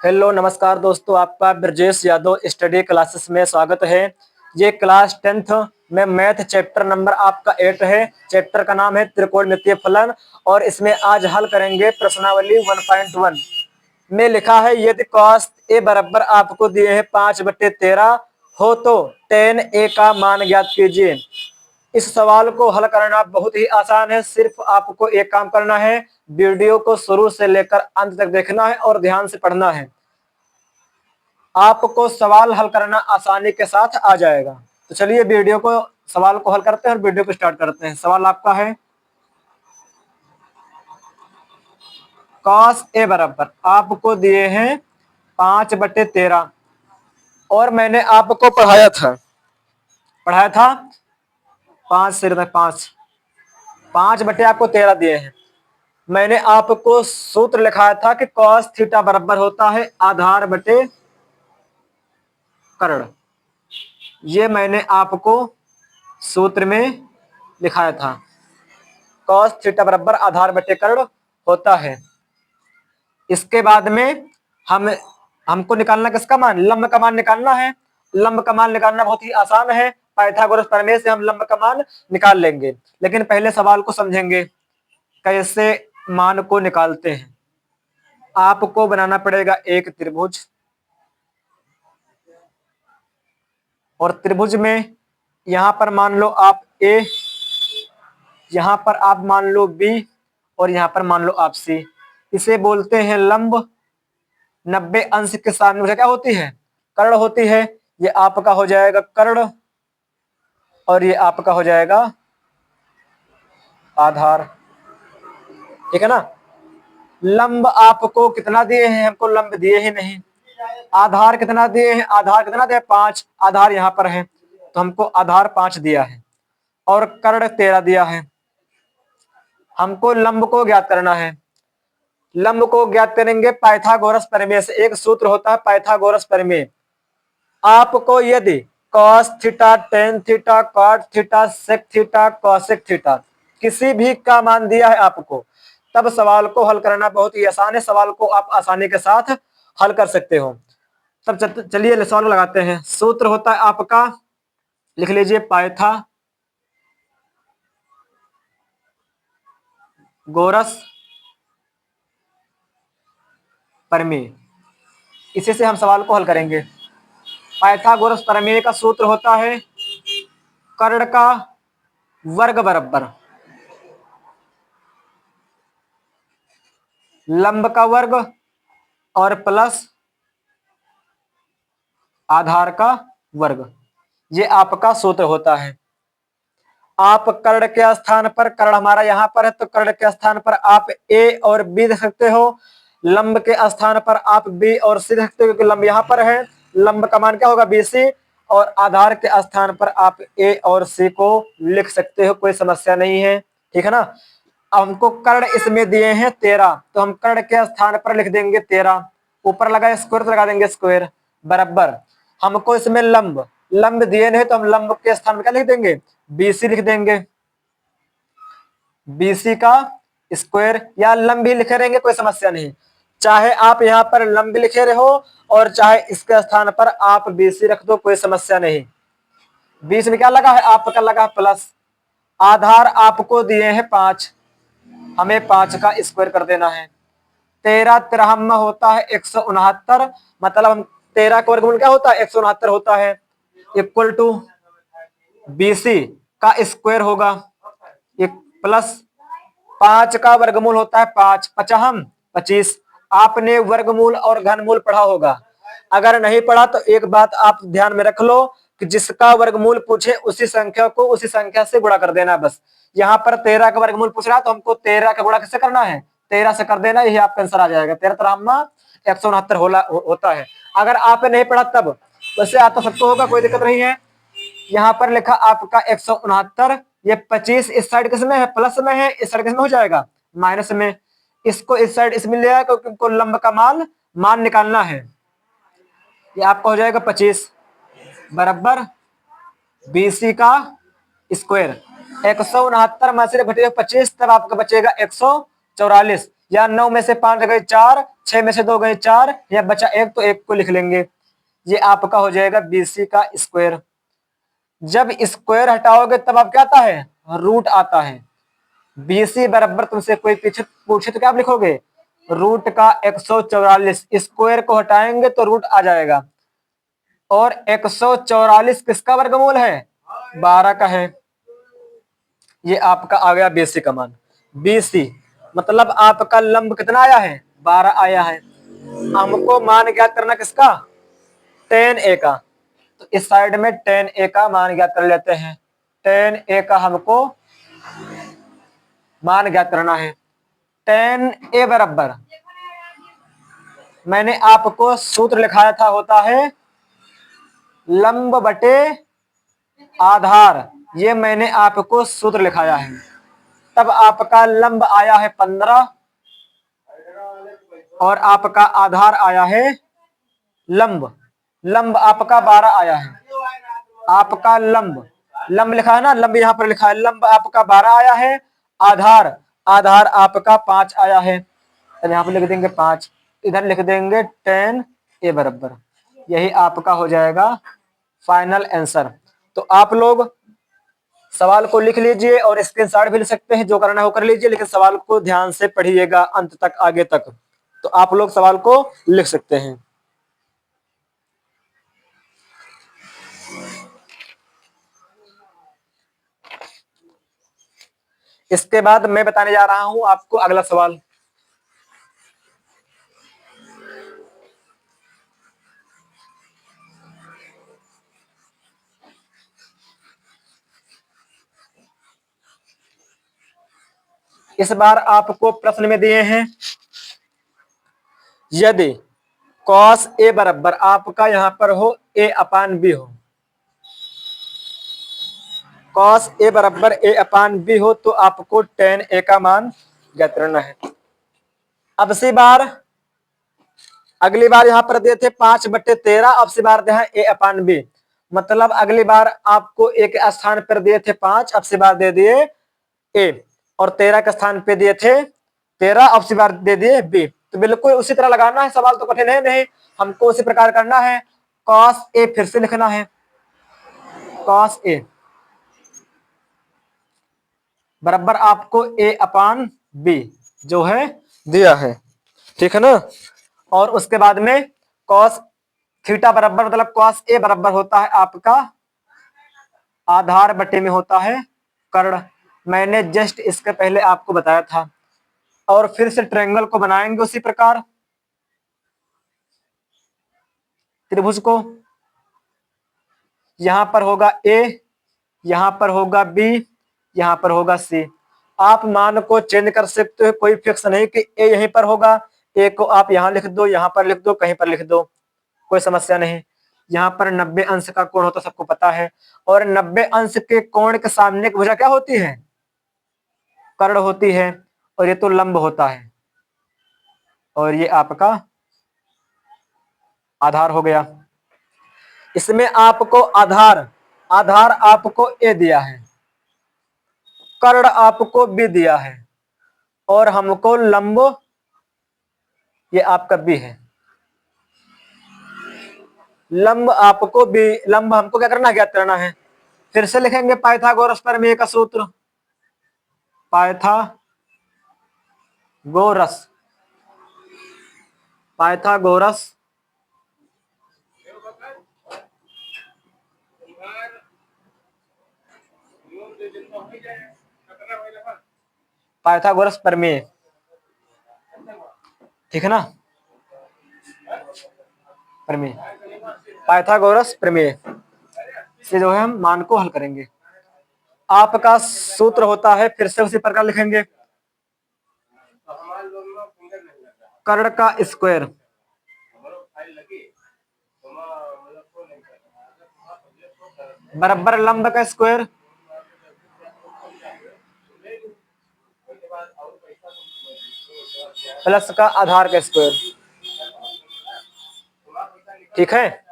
Hello नमस्कार दोस्तों, आपका ब्रजेश यादव स्टडी क्लासेस में स्वागत है। ये क्लास 10th में मैथ चैप्टर नंबर आपका 8 है। चैप्टर का नाम है त्रिकोणमितीय फलन और इसमें आज हल करेंगे प्रश्नावली 1.1 में लिखा है यदि cos a बराबर आपको दिए हैं 5/13 हो तो tan a का मान ज्ञात कीजिए। इस सवाल को हल करना बहुत ही आसान है। सिर्फ आपको एक काम करना है, वीडियो को शुरू से लेकर अंत तक देखना है और ध्यान से पढ़ना है। आपको सवाल हल करना आसानी के साथ आ जाएगा। तो चलिए वीडियो को सवाल को हल करते हैं और वीडियो को स्टार्ट करते हैं। सवाल आपका है cos a बराबर आपको दिए हैं 5/13 और मैंने आपको पढ़ाया था 5/13 दिए हैं। मैंने आपको सूत्र लिखाया था कि cos थीटा बराबर होता है आधार बटे कर्ण। ये मैंने आपको सूत्र में लिखाया था, cos थीटा बराबर आधार बटे कर्ण होता है। इसके बाद में हमको निकालना किसका मान, लंब का मान निकालना है। लंब का मान निकालना बहुत ही आसान है, पाइथागोरस प्रमेय से हम लंब का मान निकाल लेंगे। लेकिन पहले सवाल को समझेंगे कैसे मान को निकालते हैं। आपको बनाना पड़ेगा एक त्रिभुज और त्रिभुज में यहां पर मान लो आप ए, यहां पर आप मान लो बी और यहां पर मान लो आप सी। इसे बोलते हैं लंब। 90 अंश के सामने मुझे क्या होती है, कर्ण होती है। ये आपका हो जाएगा कर्ण और ये आपका हो जाएगा आधार, ठीक है ना। लंब आपको कितना दिए हैं, हमको लंब दिए ही नहीं। आधार कितना दिए हैं, आधार कितना दिया 5, आधार यहाँ पर है तो हमको आधार 5 दिया है और कर्ण 13 दिया है। हमको लंब को ज्ञात करना है। लंब को ज्ञात करेंगे पाइथागोरस प्रमेय से। एक सूत्र होता है पाइथागोरस प्रमेय। आपको यदि cos theta, tan theta, cot theta, sec theta, cosec theta किसी भी का मान दिया है आपको, तब सवाल को हल करना बहुत ही आसान है। सवाल को आप आसानी के साथ हल कर सकते हो। तब चलिए सवाल लगाते हैं। सूत्र होता है आपका, लिख लीजिए, पाइथागोरस प्रमेय। इसी से हम सवाल को हल करेंगे। पाइथागोरस प्रमेय का सूत्र होता है कर्ण का वर्ग बराबर लंब का वर्ग और प्लस आधार का वर्ग। ये आपका सूत्र होता है। आप कर्ण के स्थान पर, कर्ण हमारा यहां पर है तो कर्ण के स्थान पर आप ए और बी देख सकते हो। लंब के स्थान पर आप बी और सी देख सकते हो क्योंकि लंब यहां पर है। लंब का मान क्या होगा BC और आधार के स्थान पर आप ए और सी को लिख सकते हो, कोई समस्या नहीं है, ठीक है ना। हमको कर्ण इसमें दिए हैं 13 तो हम कर्ण के स्थान पर लिख देंगे 13। ऊपर लगा स्क्वायर तो लगा देंगे स्क्वायर बराबर। हमको इसमें लंब लंब दिए नहीं तो हम लंब के स्थान में क्या लिख देंगे, BC लिख देंगे। BC का स्क्वायर या लंब भी लिखे रहेंगे, कोई समस्या नहीं। चाहे आप यहाँ पर लंब लिखे रहो और चाहे इसके स्थान पर आप BC रख दो, कोई समस्या नहीं। बीच में क्या लगा है, आपका लगा प्लस। आधार आपको दिए हैं 5, हमें 5 का स्क्वायर कर देना है। 13 तिरहम में होता है 169, मतलब हम 13 का वर्गमूल क्या होता है 169 होता है, इक्वल टू BC का स्क्वायर होगा एक प्लस 5 का वर्गमूल होता है 5, 5 25। आपने वर्गमूल और घनमूल पढ़ा होगा, अगर नहीं पढ़ा तो एक बात आप ध्यान में रख लो कि जिसका वर्गमूल पूछे उसी संख्या को उसी संख्या से गुणा कर देना बस। यहाँ पर 13 का वर्गमूल पूछ रहा है तो हमको 13 का गुणा किससे करना है, 13 से कर देना, यही आपका आंसर आ जाएगा। 13 तिरहम 169 होता है। अगर आपने नहीं पढ़ा तब, वैसे आता सबको होगा, कोई दिक्कत नहीं है। यहाँ पर लिखा आपका 169, ये 25 इस साइड किसमें है, प्लस में है, इस साइड किसमें हो जाएगा, माइनस में। इसको इस साइड इसमें ले आया क्योंकि हमको लंब का मान निकालना है। ये आपका हो जाएगा 25 बराबर BC का स्क्वायर। 169 में से घटेगा 25 तब आपका बचेगा 144। या 9 में से 5 गए 4, 6 में से 2 गए 4, या बचा 1 तो 1 को लिख लेंगे। ये आपका हो जाएगा BC का स्क्वायर। जब स्क्वायर हटाओगे तब आप क्या आता है, रूट आता है। BC बराबर तुमसे कोई पूछे तो क्या आप लिखोगे, रूट का 144। स्क्वायर को हटाएंगे तो रूट आ जाएगा, और 144 किसका वर्गमूल है, 12 का है। ये आपका आ गया BC का मान। BC मतलब आपका लंब कितना आया है, 12 आया है। हमको मान ज्ञात करना किसका, tan A का। तो इस साइड में tan A का मान ज्ञात कर लेते हैं। tan A का हमको मान ज्ञात करना है। tan A बराबर, मैंने आपको सूत्र लिखाया था, होता है लंब बटे आधार। ये मैंने आपको सूत्र लिखाया है। तब आपका लंब आया है 15 और आपका आधार आया है लंब। लंब आपका 12 आया है। आपका लंब लिखा है ना, लंब यहाँ पर लिखा है, लंब आपका 12 आया है। आधार आपका 5 आया है। तो यहाँ पर लिख देंगे 5, इधर लिख देंगे tan A बराबर। यही आपका हो जाएगा फाइनल आंसर। तो आप लोग सवाल को लिख लीजिए और स्क्रीनशॉट भी ले सकते हैं, जो करना है वो कर लीजिए, लेकिन सवाल को ध्यान से पढ़िएगा अंत तक, आगे तक। तो आप लोग सवाल को लिख सकते हैं। इसके बाद मैं बताने जा रहा हूं आपको अगला सवाल। इस बार आपको प्रश्न में दिए हैं, यदि cos A बराबर आपका यहां पर हो A/B हो, cos A बराबर A/B हो, तो आपको tan A का मान ज्ञात करना है। अब से बार, अगली बार यहां पर दिए थे 5/13, अब से बार दिया है A/B। मतलब अगली बार आपको एक स्थान पर दिए थे 5, अब से बार दे दिए A, और 13 के स्थान पे दिए थे 13, अब से बार दे दिए B। तो बिल्कुल उसी तरह लगाना है, सवाल तो कठिन है नहीं, हमको उसी प्रकार करना है। cos A फिर से लिखना है, cos A बराबर आपको A/B जो है दिया है, ठीक है ना। और उसके बाद में cos थीटा बराबर, मतलब cos A बराबर होता है आपका आधार बटे में होता है कर्ण। मैंने जस्ट इसके पहले आपको बताया था। और फिर से ट्रायंगल को बनाएंगे उसी प्रकार, त्रिभुज को। यहां पर होगा A, यहां पर होगा B, यहां पर होगा C। आप मान को चेंज कर सकते हो, कोई फिक्स नहीं कि A यहीं पर होगा। A को आप यहां लिख दो, यहां पर लिख दो, कहीं पर लिख दो, कोई समस्या नहीं। यहाँ पर 90 अंश का कोण होता सबको पता है, और 90 अंश के कोण के सामने की भुजा क्या होती है, कर्ण होती है, और ये तो लंब होता है, और ये आपका आधार हो गया। इसमें आपको आधार आपको A दिया है, कर्ण आपको B दिया है, और हमको लंब ये आपका B है। लंब आपको B, लंब हमको क्या करना है, ज्ञात करना है। फिर से लिखेंगे पाइथागोरस प्रमेय का सूत्र, पाइथागोरस पाइथागोरस प्रमेय, ठीक है ना, प्रमेय, पाइथागोरस प्रमेय से जो है हम मान को हल करेंगे। आपका सूत्र होता है, फिर से उसी प्रकार लिखेंगे, कर्ण का स्क्वायर बराबर लंब का स्क्वायर प्लस का आधार का स्क्वायर, ठीक है।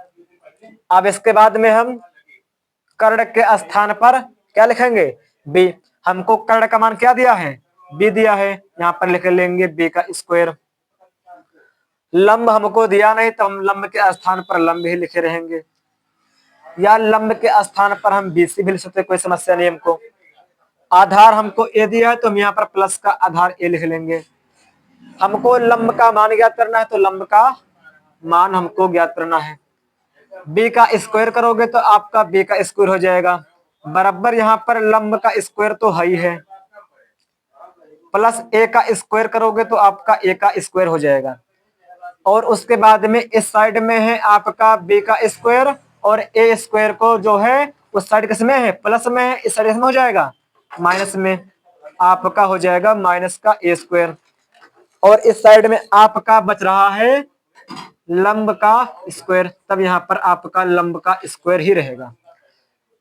अब इसके बाद में हम कर्ण के स्थान पर क्या लिखेंगे, B। हमको कर्ण का मान क्या दिया है, बी दिया है, यहाँ पर लिख लेंगे बी का स्क्वायर। लंब हमको दिया नहीं तो हम लंब के स्थान पर लंब ही लिखे रहेंगे, या लंब के स्थान पर हम बीसी भी लिख सकते, कोई समस्या नहीं हमको। आधार हमको ए दिया है तो हम यहाँ पर प्लस का आधार ए लिख लेंगे। हमको लंब का मान ज्ञात करना है तो लंब का मान हमको ज्ञात करना है। बी का स्क्वायर करोगे तो आपका बी का स्क्वायर हो जाएगा, बराबर यहाँ पर लंब का स्क्वायर तो है ही है, प्लस ए का स्क्वायर करोगे तो आपका ए का स्क्वायर हो जाएगा। और उसके बाद में इस साइड में है आपका बी का स्क्वायर, और ए स्क्वायर को जो है उस साइड किस में है, प्लस में है, इस साइड में हो जाएगा माइनस में, आपका हो जाएगा माइनस का ए स्क्वायर। और इस साइड में आपका बच रहा है लंब का स्क्वायर, तब यहाँ पर आपका लंब का स्क्वायर ही रहेगा।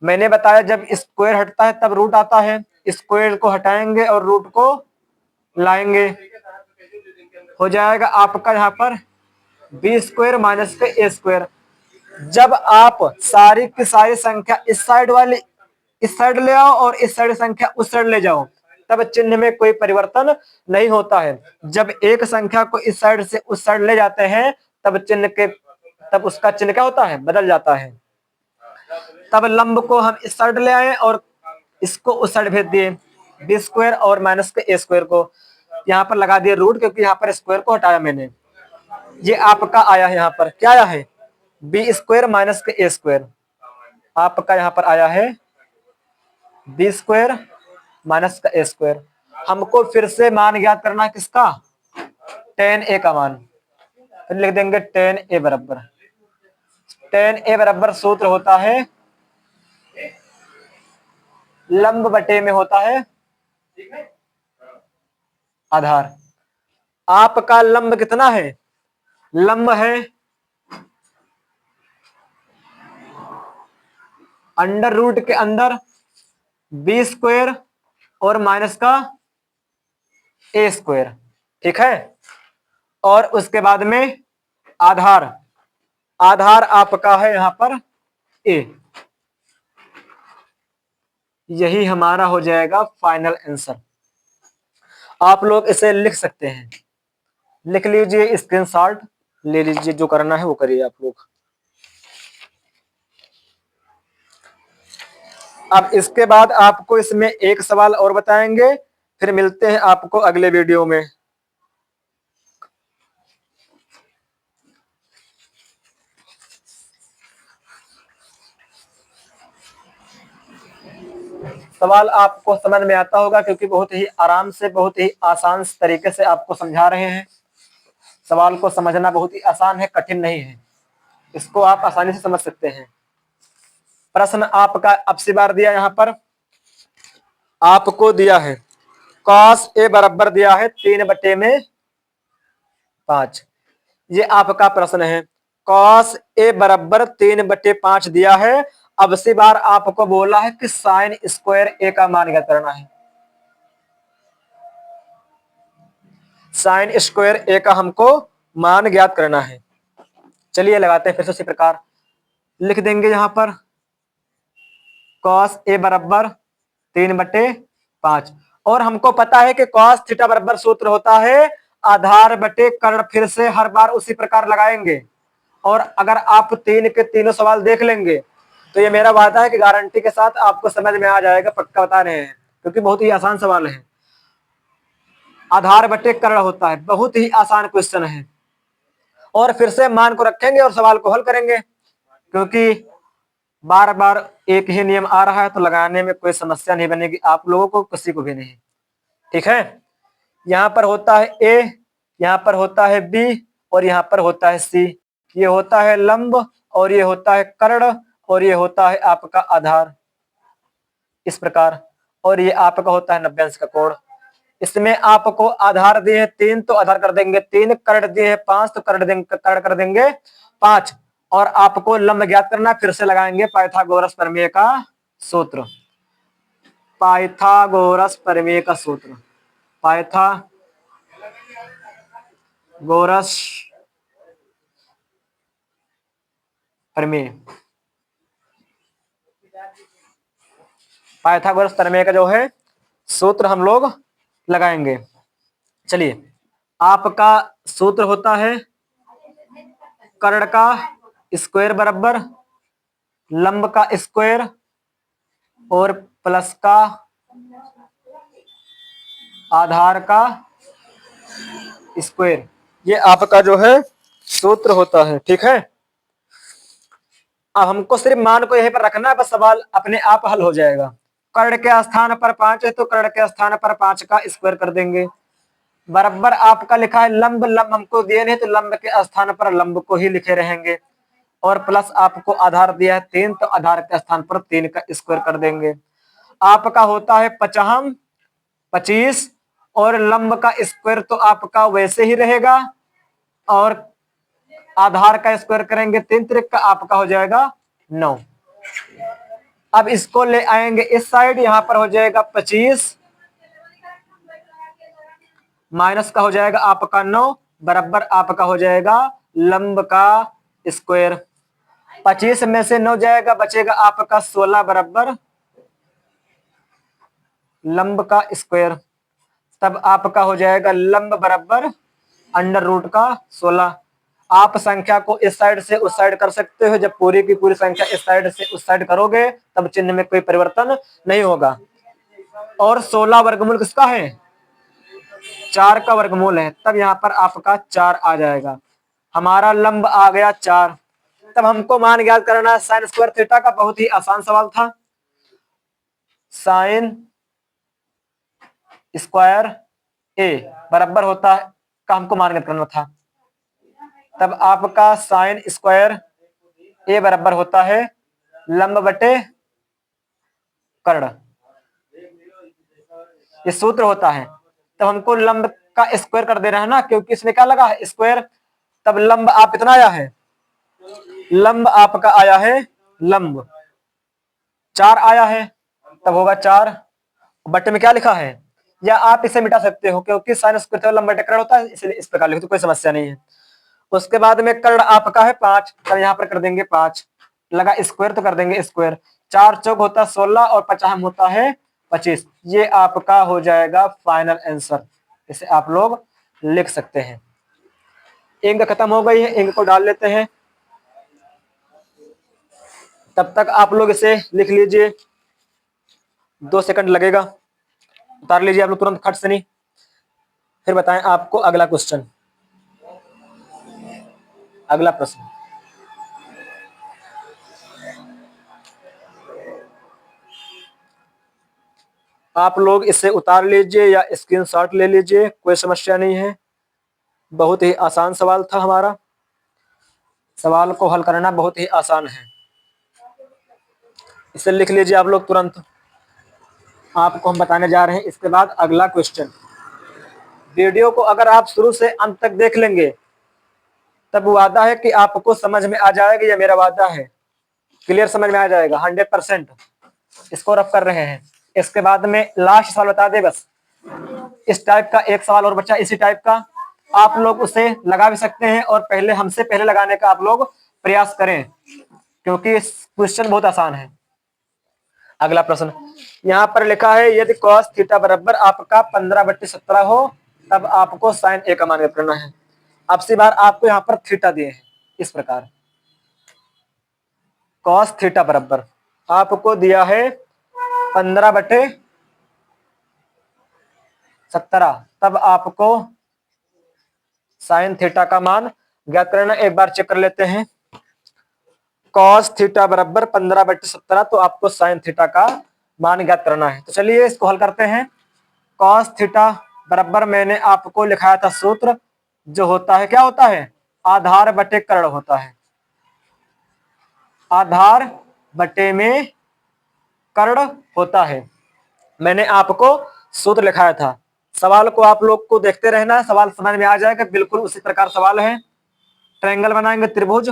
मैंने बताया जब स्क्वायर हटता है तब रूट आता है, स्क्वायर को हटाएंगे और रूट को लाएंगे, हो जाएगा आपका यहाँ पर बी स्क्वायर माइनस के ए स्क्वायर। जब आप सारी की सारी संख्या इस साइड वाली इस साइड ले आओ और इस साइड संख्या उस साइड ले जाओ, तब चिन्ह में कोई परिवर्तन नहीं होता है। जब एक संख्या को इस साइड से उस साइड ले जाते हैं तब उसका चिन्ह क्या होता है, बदल जाता है। तब लंब को हम इस साइड ले आए और इसको उस साइड भेज दिए, बी स्क्वायर और माइनस के ए स्क्वायर को यहाँ पर लगा दिए रूट, क्योंकि यहाँ पर स्क्वायर को हटाया मैंने। ये आपका आया है, यहाँ पर क्या आया है, बी स्क्वायर माइनस के ए स्क्वायर, आपका यहाँ पर आया है बी स्क्वायर माइनस का ए स्क्वायर। हमको फिर से मान ज्ञात करना है किसका, tan ए का मान, फिर लिख देंगे tan ए बराबर, tan ए बराबर सूत्र होता है लंब बटे में होता है आधार। आपका लंब कितना है, लंब है अंडर रूट के अंदर बी स्क्वायर और माइनस का ए स्क्वायर, ठीक है। और उसके बाद में आधार, आधार आपका है यहां पर ए। यही हमारा हो जाएगा फाइनल आंसर। आप लोग इसे लिख सकते हैं, लिख लीजिए, स्क्रीनशॉट ले लीजिए, जो करना है वो करिए आप लोग। अब इसके बाद आपको इसमें एक सवाल और बताएंगे, फिर मिलते हैं आपको अगले वीडियो में। सवाल आपको समझ में आता होगा, क्योंकि बहुत ही आराम से, बहुत ही आसान तरीके से आपको समझा रहे हैं। सवाल को समझना बहुत ही आसान है, कठिन नहीं है, इसको आप आसानी से समझ सकते हैं। प्रश्न आपका अब से बार दिया, यहां पर आपको दिया है कॉस ए बराबर दिया है 3/5। ये आपका प्रश्न है, कॉस ए बराबर 3/5 दिया है। अब से बार आपको बोला है कि साइन स्क्वायर ए का मान ज्ञात करना है, साइन स्क्वायर ए का हमको मान ज्ञात करना है। चलिए लगाते हैं फिर से उसी प्रकार, लिख देंगे यहां पर कॉस ए बराबर 3/5। और हमको पता है कि कॉस थीटा बराबर सूत्र होता है आधार बटे कर्ण, फिर से हर बार उसी प्रकार लगाएंगे। और अगर आप तीन के तीनों सवाल देख लेंगे तो ये मेरा वादा है कि गारंटी के साथ आपको समझ में आ जाएगा, पक्का बता रहे हैं, क्योंकि बहुत ही आसान सवाल है। आधार बटे कर्ण होता है, बहुत ही आसान क्वेश्चन है। और फिर से मान को रखेंगे और सवाल को हल करेंगे, क्योंकि बार बार एक ही नियम आ रहा है तो लगाने में कोई समस्या नहीं बनेगी आप लोगों को, किसी को भी नहीं, ठीक है। यहाँ पर होता है ए, यहाँ पर होता है बी, और यहाँ पर होता है सी। ये होता है लंब और ये होता है कर्ण और ये होता है आपका आधार, इस प्रकार। और ये आपका होता है 90 अंश का कोण। इसमें आपको आधार दिए हैं 3 तो आधार कर देंगे 3, कर्ण दिए हैं 5 तो कर्ण कर देंगे 5। और आपको लंब ज्ञात करना, फिर से लगाएंगे पाइथागोरस प्रमेय का सूत्र, पाइथागोरस प्रमेय का सूत्र, पाइथागोरस प्रमेय, पाइथागोरस प्रमेय का जो है सूत्र हम लोग लगाएंगे। चलिए, आपका सूत्र होता है कर्ण का स्क्वायर बराबर लंब का स्क्वायर और प्लस का आधार का स्क्वायर, ये आपका जो है सूत्र होता है। ठीक है, अब हमको सिर्फ मान को यहीं पर रखना है, बस सवाल अपने आप हल हो जाएगा। कर्ण के स्थान पर 5 है तो कर्ण के स्थान पर 5 का स्क्वायर कर देंगे। बराबर आपका लिखा है लंब, लंब हमको दिए नहीं तो लंब के स्थान पर लंब को ही लिखे रहेंगे। और प्लस आपको आधार दिया है 3 तो आधार के स्थान पर 3 का स्क्वायर कर देंगे। आपका होता है 50, 25 और लंब का स्क्वायर तो आपका वैसे ही रहेगा और आधार का स्क्वायर करेंगे 3 त्रिक का आपका हो जाएगा 9। अब इसको ले आएंगे इस साइड, यहां पर हो जाएगा 25 माइनस का हो जाएगा आपका 9 बराबर आपका हो जाएगा लंब का स्क्वायर। 25 में से 9 जाएगा, बचेगा आपका 16 बराबर लंब का स्क्वायर। तब आपका हो जाएगा लंब बराबर अंडर रूट का 16। आप संख्या को इस साइड से उस साइड कर सकते हो। जब पूरी की पूरी संख्या इस साइड से उस साइड करोगे तब चिन्ह में कोई परिवर्तन नहीं होगा। और 16 वर्गमूल किसका है? 4 का वर्गमूल है, तब यहाँ पर आपका 4 आ जाएगा। हमारा लंब आ गया 4। तब हमको मान ज्ञात करना है साइन स्क्वायर थीटा का। बहुत ही आसान सवाल था। साइन स्क्वायर ए बराबर होता है का हमको मान ज्ञात करना था। तब आपका साइन स्क्वायर ए बराबर होता है लंब बटे कर्ण, ये सूत्र होता है। तब हमको लंब का स्क्वायर कर देना है ना, क्योंकि इसमें क्या लगा है स्क्वायर। तब लंब आप कितना आया है? लंब आपका आया है लंब 4 आया है, तब होगा 4 बटे में क्या लिखा है, या आप इसे मिटा सकते हो क्योंकि साइन स्क्वायर लंब बटे कर्ण होता है, इसलिए इस प्रकार लिखो तो कोई समस्या नहीं है। उसके बाद में कर्ण आपका है 5, तब यहाँ पर कर देंगे 5, लगा स्क्वायर तो कर देंगे स्क्वायर। 4 चौक होता है 16 और 50 होता है 25। ये आपका हो जाएगा फाइनल आंसर। इसे आप लोग लिख सकते हैं। इंक खत्म हो गई है, इंक को डाल लेते हैं। तब तक आप लोग इसे लिख लीजिए, 2 सेकंड लगेगा। उतार लीजिए आप लोग तुरंत खट से नहीं, फिर बताएं आपको अगला क्वेश्चन, अगला प्रश्न। आप लोग इसे उतार लीजिए या स्क्रीनशॉट ले लीजिए, कोई समस्या नहीं है। बहुत ही आसान सवाल था हमारा। सवाल को हल करना बहुत ही आसान है। इसे लिख लीजिए आप लोग तुरंत। आपको हम बताने जा रहे हैं इसके बाद अगला क्वेश्चन। वीडियो को अगर आप शुरू से अंत तक देख लेंगे तब वादा है कि आपको समझ में आ जाएगा। यह मेरा वादा है, क्लियर समझ में आ जाएगा 100%। इसको रफ कर रहे हैं। इसके बाद में लास्ट सवाल बता दे बस। इस टाइप का एक सवाल और बचा, इसी टाइप का आप लोग उसे लगा भी सकते हैं और पहले हमसे पहले लगाने का आप लोग प्रयास करें, क्योंकि क्वेश्चन बहुत आसान है। अगला प्रश्न यहाँ पर लिखा है यदि cos थीटा बराबर आपका 15/17 हो तब आपको साइन ए का मान ज्ञात करना है। अब सी बार आपको यहाँ पर थीटा दिए हैं इस प्रकार। cos थीटा बराबर आपको दिया है 15/17, तब आपको साइन थीटा का मान ज्ञात करना। एक बार चेक कर लेते हैं। cos थीटा बराबर 15/17, तो आपको साइन थीटा का मान ज्ञात करना है। तो चलिए इसको हल करते हैं। cos थीटा बराबर मैंने आपको लिखाया था सूत्र, जो होता है क्या होता है, आधार बटे कर्ण होता है। आधार बटे में कर्ण होता है। मैंने आपको सूत्र लिखाया था। सवाल को आप लोग को देखते रहना, सवाल समझ में आ जाएगा। बिल्कुल उसी प्रकार सवाल है। ट्रायंगल बनाएंगे, त्रिभुज,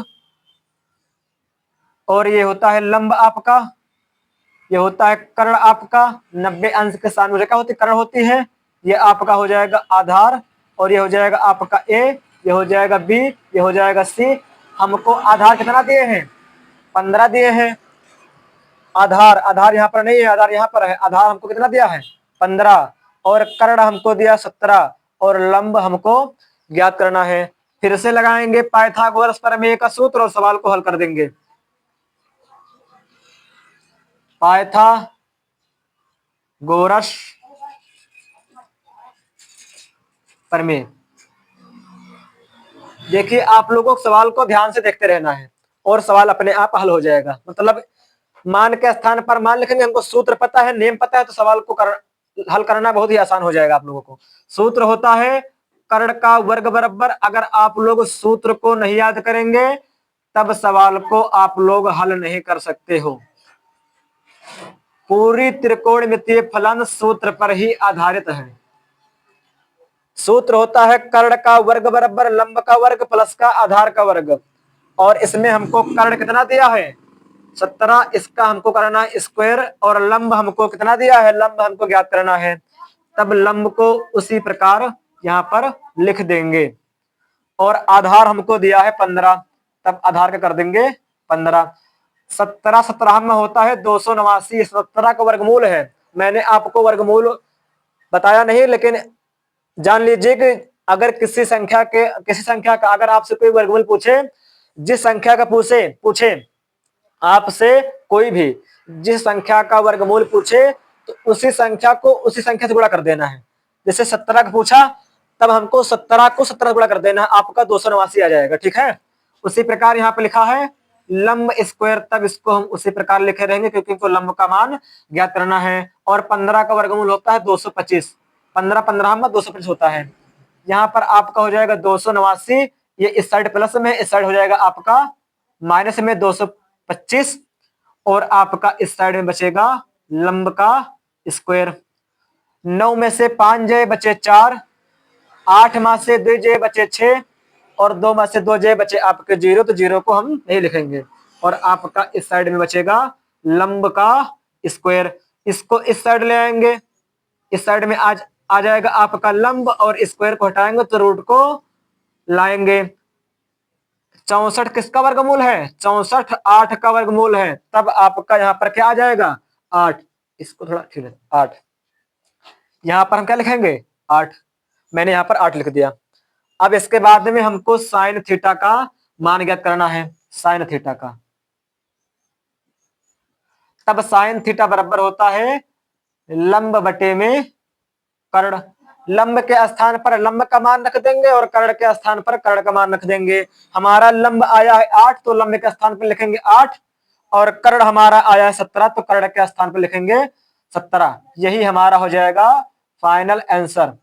और ये होता है लंब आपका, ये होता है कर्ण आपका। 90 अंश के साथ मुझे क्या होती कर्ण होती है। ये आपका हो जाएगा आधार, और ये हो जाएगा आपका ए, ये हो जाएगा बी, ये हो जाएगा सी। हमको आधार कितना दिए हैं, 15 दिए हैं। आधार, आधार यहाँ पर नहीं है, आधार यहाँ पर है। आधार हमको कितना दिया है, 15। और कर्ण हमको दिया 17 और लंब हमको ज्ञात करना है। फिर से लगाएंगे पाइथागोरस प्रमेय का सूत्र और सवाल को हल कर देंगे। पाइथागोरस प्रमेय। देखिए आप लोगों को सवाल को ध्यान से देखते रहना है और सवाल अपने आप हल हो जाएगा। मतलब मान के स्थान पर मान लिखेंगे, हमको सूत्र पता है, नेम पता है, तो सवाल को हल करना बहुत ही आसान हो जाएगा आप लोगों को। सूत्र होता है कर्ण का वर्ग बराबर, अगर आप लोग सूत्र को नहीं याद करेंगे तब सवाल को आप लोग हल नहीं कर सकते हो। पूरी त्रिकोणमितीय फलन सूत्र पर ही आधारित है। सूत्र होता है कर्ण का वर्ग बराबर लंब का वर्ग प्लस का आधार का वर्ग, और इसमें हमको कर्ण कितना दिया है 17, इसका हमको करना है स्क्वायर, और लंब हमको कितना दिया है, लंब हमको ज्ञात करना है। तब लंब को उसी प्रकार यहाँ पर लिख देंगे, और आधार हमको दिया है 15, तब आधार का कर देंगे 15। 17 17 में होता है 289, 17 का वर्गमूल है। मैंने आपको वर्गमूल बताया नहीं, लेकिन जान लीजिए कि अगर किसी संख्या का अगर आपसे कोई वर्गमूल पूछे, जिस संख्या का पूछे आपसे कोई भी जिस संख्या का वर्गमूल पूछे तो उसी संख्या को उसी संख्या से गुणा कर देना है। जैसे 17 का पूछा तब हमको 17 को 17 से गुणा कर देना है, आपका 289 आ जाएगा। ठीक है, उसी प्रकार यहाँ पे लिखा है लंब स्क्वायर, तब इसको हम उसी प्रकार लिखे रहेंगे क्योंकि इनको लंब का मान ज्ञात करना है। और 15 का वर्गमूल होता है 225, 15 15 में 225 होता है। यहाँ पर आपका हो जाएगा 289, ये इस साइड प्लस में, इस साइड हो जाएगा आपका माइनस में 225, और आपका इस साइड में बचेगा लंब का स्क्वायर। 9 में से 5 जय बचे 4, 8 में से 2 जय बचे 6, और 2 में से 2 जय बचे आपके 0, तो 0 को हम नहीं लिखेंगे, और आपका इस साइड में बचेगा लंब का स्क्वायर। इसको इस साइड ले आएंगे, इस साइड में आज आ जाएगा आपका लंब, और स्क्वायर को हटाएंगे तो रूट को लाएंगे। 64 किसका वर्गमूल है, 64 8 का वर्गमूल है, तब आपका यहाँ पर क्या आ जाएगा 8। इसको थोड़ा ठीक है 8, यहाँ पर हम क्या लिखेंगे 8, मैंने यहाँ पर 8 लिख दिया। अब इसके बाद में हमको साइन थीटा का मान ज्ञात करना है, साइन थीटा का। तब साइन थीटा बराबर होता है लंब बटे में कर्ण। लंब के स्थान पर लंब का मान रख देंगे और कर्ण के स्थान पर कर्ण का मान रख देंगे। हमारा लंब आया है 8, तो लंब के स्थान पर लिखेंगे 8, और कर्ण हमारा आया है 17, तो कर्ण के स्थान पर लिखेंगे 17। यही हमारा हो जाएगा फाइनल आंसर।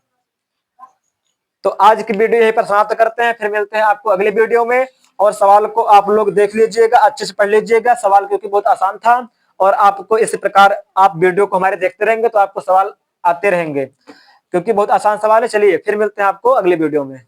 तो आज की वीडियो यहीं पर समाप्त करते हैं, फिर मिलते हैं आपको अगले वीडियो में। और सवाल को आप लोग देख लीजिएगा, अच्छे से पढ़ लीजिएगा सवाल, क्योंकि बहुत आसान था, और आपको इसी प्रकार आप वीडियो को हमारे देखते रहेंगे तो आपको सवाल आते रहेंगे, क्योंकि बहुत आसान सवाल है। चलिए फिर मिलते हैं आपको अगले वीडियो में।